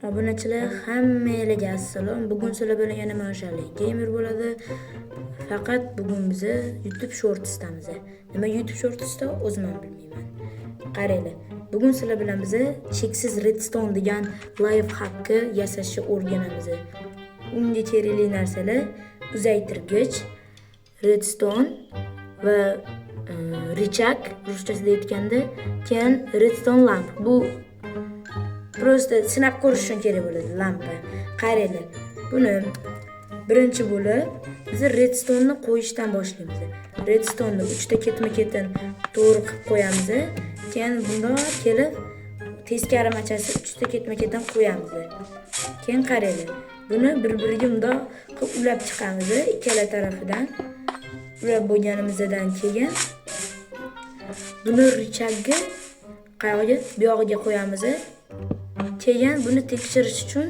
Obunachilar hammalarga assalom. Bugun sizlar bilan yana Marshali gamer bo'ladi. Faqat bugun biz YouTube Shorts'damiz. Nima YouTube Shorts'da o'zim ham bilmayman. Qaranglar. Bugun sizlar bilan biz cheksiz redstone degan live hackni yasashni o'rganamiz. Unga kerakli narsalar uzaytirgich, redstone va richak ruschasida aytganda, keyin redstone lamp. Bu prosta sinab ko'rish uchun kerak bo'ladi lampa. Qaranglar. Buni birinchi bo'lib biz redstone ni qo'yishdan boshlaymiz. Redstone ni 3 ta ketma-ketin to'g'ri qilib qo'yamiz. Keyin bundoq kelib teskari machasi 3 ta ketma-ketin qo'yamiz. Keyin qaranglar. Buni bir-biriga bundoq qilib ulab chiqamiz ikkala tarafidan. Ulab bo'lganimizdan keyin buni richagga qayerga bu yog'iga qo'yamiz. Keyin buni tekshirish uchun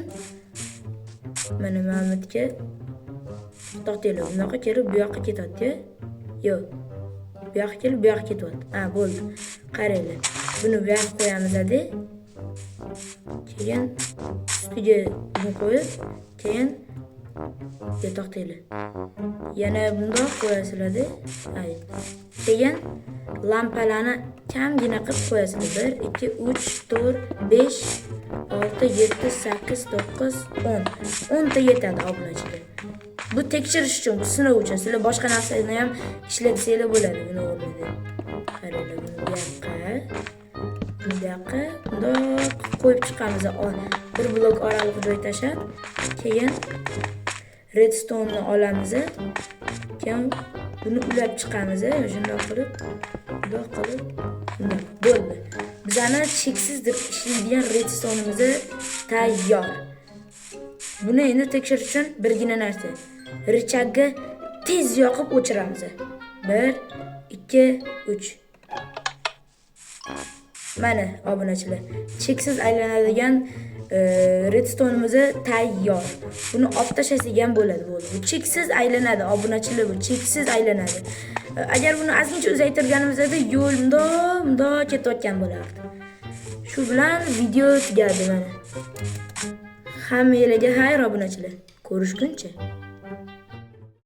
mana Mahmudga to'xtaylik. Bunaqa kelib bu yoqqa ketadi. Yo'q. Bu yoqqa kelib bu yoqqa ketyapti. Ha, bo'ldi. Qaranglar. Buni bu yoqqa qo'yamiz-da. Keyin ustiga buni qo'yib, keyin to'xtaylik. Yana bundoq qo'yasizlar-da. Keyin lampalarni kamgina qilib qo'yasizlar. 1 2 3 4 5 6 7 8 9 10. 10 ta yetadi obunachilar. Bu tekshirish uchun, bu sinov uchun. Sizlar boshqa narsani ham ishlatsangiz bo'ladi buni o'rnida. Qaranglar, buni bu yoqqa bundoq qo'yib chiqamiz. Bir blok oraliq joy tashlab, keyin redstone ni olamiz. Keyin buni ulab chiqamiz. Shunday qilib, bundoq qilib, bo'ldi. Bizani cheksiz deb ishlaydigan redstone'imiz tayyor. Buni endi tekshirish uchun birgina narsa. Richagga tez yoqib o'chiramiz. 1 2 3. Mana obunachilar, cheksiz aylanadigan redstone'imiz tayyor. Buni olib tashlasak ham bo'ladi. Bu cheksiz aylanadi obunachilar, bu cheksiz aylanadi. Agar buni ozgincha uzaytirganimizda yo'l bundoq ketayotgan bo'lardi. Shu bilan video tugadi mana. Hammalarga xayr obunachilar. Ko'rishguncha.